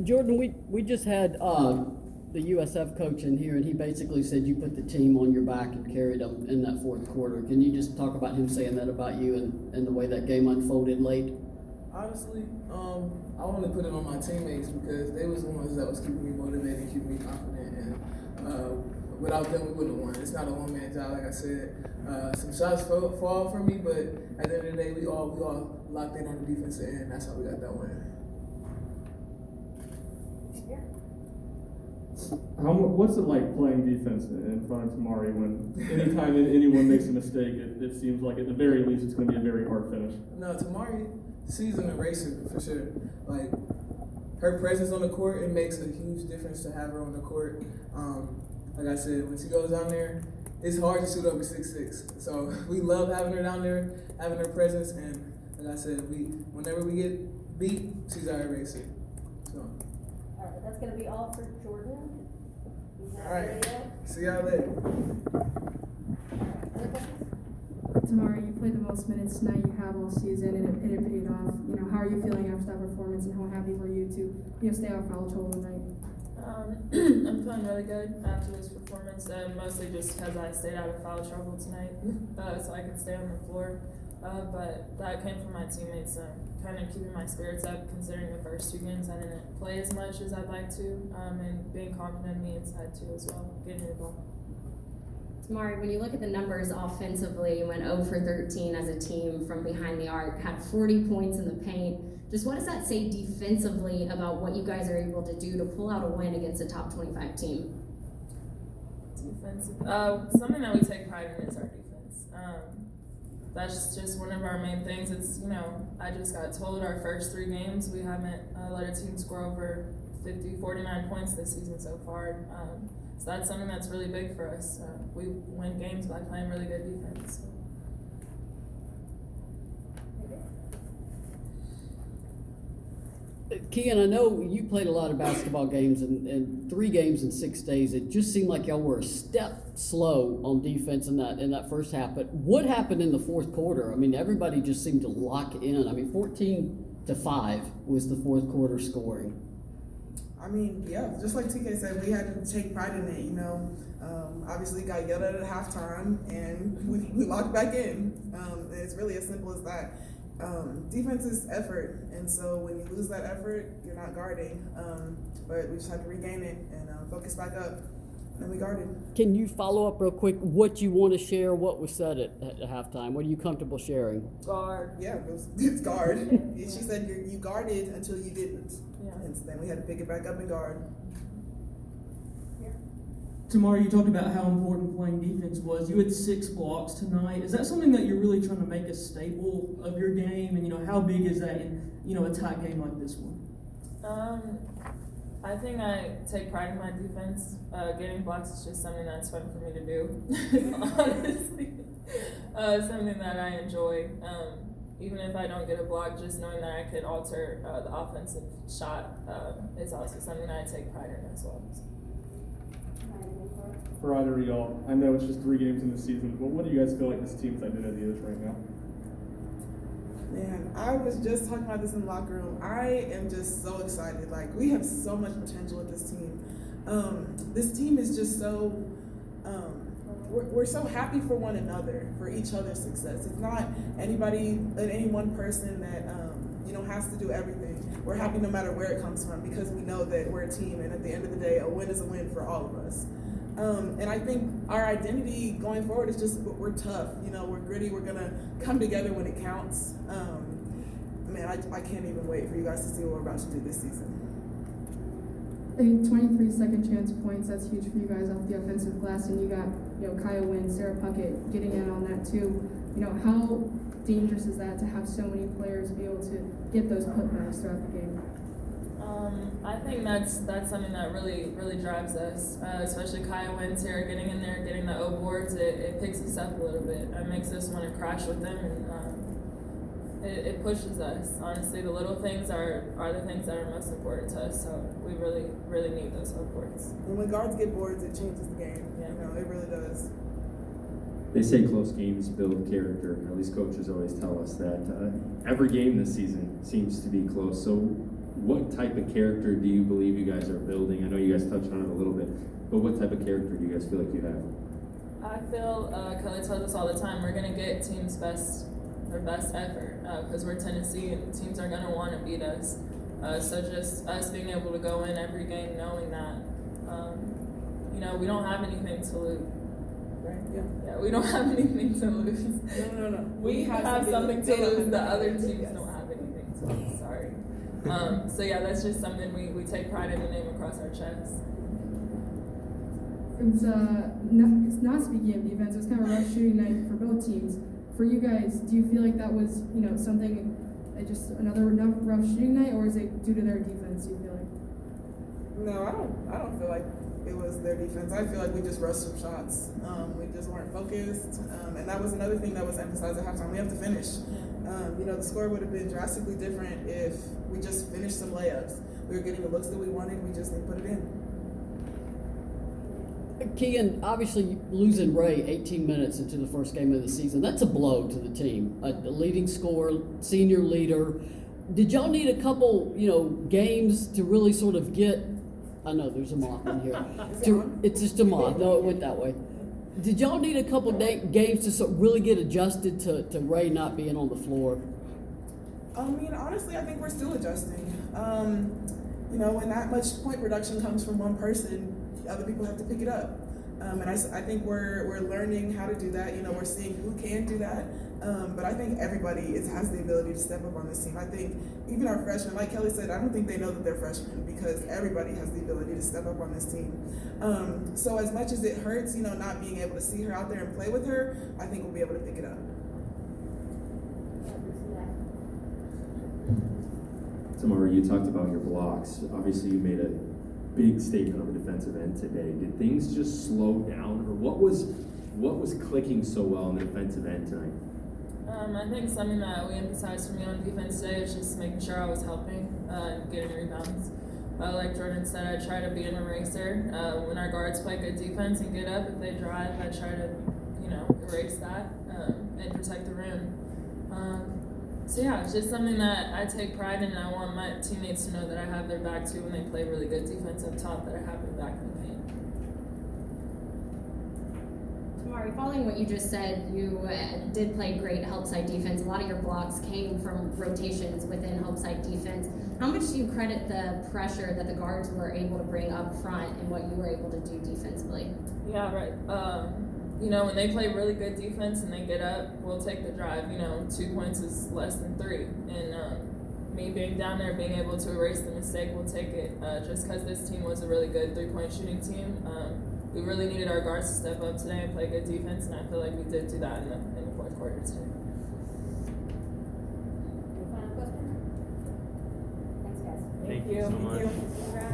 Jordan, we just had the USF coach in here, and he basically said you put the team on your back and carried them in that fourth quarter. Can you just talk about him saying that about you and the way that game unfolded late? Honestly, I want to put it on my teammates because they was the ones that was keeping me motivated, keeping me confident, and without them, we wouldn't have won. It's not a one-man job, like I said. Some shots fall from me, but at the end of the day, we all locked in on the defensive end. That's how we got that win. What's it like playing defense in front of Tamari when anytime anyone makes a mistake, it seems like at the very least it's going to be a very hard finish? No, Tamari, she's an eraser for sure. Like, her presence on the court, it makes a huge difference to have her on the court. Like I said, when she goes down there, it's hard to shoot over 6'6". So we love having her down there, having her presence, and like I said, whenever we get beat, she's our eraser. So. All right, that's going to be all for Jordan. All right, see y'all later. Tamari, you played the most minutes tonight you have all season, and it paid off. You know, how are you feeling after that performance, and how happy were you to stay out foul trouble tonight? I'm feeling really good after this performance, and mostly just because I stayed out of foul trouble tonight, so I could stay on the floor. But that came from my teammates, kind of keeping my spirits up, considering the first two games I didn't play as much as I'd like to, and being confident in me inside too as well, getting the ball. Tamari, when you look at the numbers offensively, you went 0 for 13 as a team from behind the arc, had 40 points in the paint. Just what does that say defensively about what you guys are able to do to pull out a win against a top 25 team? Defensive. Something that we take pride in is our defense. That's just one of our main things. It's, I just got told our first 3 games we haven't let a team score over 49 points this season so far. So that's something that's really big for us. We win games by playing really good defense. Keyen, I know you played a lot of basketball games, and 3 games in 6 days. It just seemed like y'all were a step slow on defense in that first half. But what happened in the fourth quarter? I mean, everybody just seemed to lock in. I mean, 14-5 was the fourth quarter scoring. I mean, yeah, just like TK said, we had to take pride in it, obviously got yelled at halftime, and we locked back in. It's really as simple as that. Defense is effort, and so when you lose that effort, you're not guarding. But we just have to regain it and focus back up, and we guarded. Can you follow up real quick what you want to share, what was said at halftime? What are you comfortable sharing? Guard. Yeah, it's guard. She said you guarded until you didn't. Yeah. And so then we had to pick it back up and guard. Tamari, you talked about how important playing defense was. You had 6 blocks tonight. Is that something that you're really trying to make a staple of your game? And, how big is that in, a tight game like this one? I think I take pride in my defense. Getting blocks is just something that's fun for me to do, honestly. Something that I enjoy. Even if I don't get a block, just knowing that I could alter the offensive shot is also something that I take pride in as well. For either of y'all, I know it's just 3 games in the season, but what do you guys feel like this team's identity is right now? Man, I was just talking about this in the locker room. I am just so excited. Like, we have so much potential with this team. This team is just so, we're so happy for one another, for each other's success. It's not any one person that, has to do everything. We're happy no matter where it comes from because we know that we're a team, and at the end of the day, a win is a win for all of us. And I think our identity going forward is just we're tough. We're gritty. We're gonna come together when it counts. Man, I can't even wait for you guys to see what we're about to do this season. I think 23 second chance points, that's huge for you guys off the offensive glass, and you got, Kaya Wynn, Sarah Puckett getting in on that too. How dangerous is that to have so many players be able to get those putbacks throughout the game? I think that's something that really drives us, especially Kaya Wynn, Sarah getting in there, getting the O boards. It picks us up a little bit. It makes us want to crash with them, and it pushes us. Honestly, the little things are the things that are most important to us. So we really need those O boards. And when guards get boards, it changes the game. Yeah. It really does. They say close games build character. At least coaches always tell us that. Every game this season seems to be close. So what type of character do you believe you guys are building? I know you guys touched on it a little bit, but what type of character do you guys feel like you have? I feel Kelly tells us all the time we're gonna get their best effort because we're Tennessee and teams are gonna want to beat us. So just us being able to go in every game knowing that we don't have anything to lose. Right. Yeah. Yeah, we don't have anything to lose. No. We have something to lose. The other teams Yes. don't have anything to lose. Sorry. So yeah, that's just something we take pride in the name across our chest. It's not speaking of defense. It was kind of a rough shooting night for both teams. For you guys, do you feel like that was something, just another rough shooting night, or is it due to their defense? You feel like? No, I don't feel like it was their defense. I feel like we just rushed some shots. We just weren't focused, and that was another thing that was emphasized at halftime. We have to finish. The score would have been drastically different if we just finished some layups. We were getting the looks that we wanted. We just didn't put it in. Keyen, obviously losing Ray 18 minutes into the first game of the season, that's a blow to the team. A leading scorer, senior leader. Did y'all need a couple, games to really sort of get, I know there's a moth in here. It's just a moth. No, it went that way. Did y'all need a couple games to really get adjusted to Ray not being on the floor? I mean, honestly, I think we're still adjusting. When that much point production comes from one person, other people have to pick it up. And I think we're learning how to do that. We're seeing who can do that. But I think everybody has the ability to step up on this team. I think even our freshmen, like Kelly said, I don't think they know that they're freshmen because everybody has the ability to step up on this team. So as much as it hurts, not being able to see her out there and play with her, I think we'll be able to pick it up. Tamari, you talked about your blocks. Obviously, you made a big statement on the defensive end today. Did things just slow down, or what was clicking so well on the defensive end tonight? I think something that we emphasized for me on defense today is just making sure I was helping and getting rebounds. Like Jordan said, I try to be an eraser. When our guards play good defense and get up, if they drive, I try to, erase that and protect the rim. So yeah, it's just something that I take pride in, and I want my teammates to know that I have their back too when they play really good defense up top, that I have their back in the paint. Tamari, following what you just said, you did play great help side defense. A lot of your blocks came from rotations within help side defense. How much do you credit the pressure that the guards were able to bring up front and what you were able to do defensively? Yeah, right. When they play really good defense and they get up, we'll take the drive. 2 points is less than 3. And me being down there, being able to erase the mistake, we'll take it. Just because this team was a really good 3-point shooting team, we really needed our guards to step up today and play good defense, and I feel like we did do that in the fourth quarter today. Any final question? Thanks, guys. Thank you. So much. Congrats.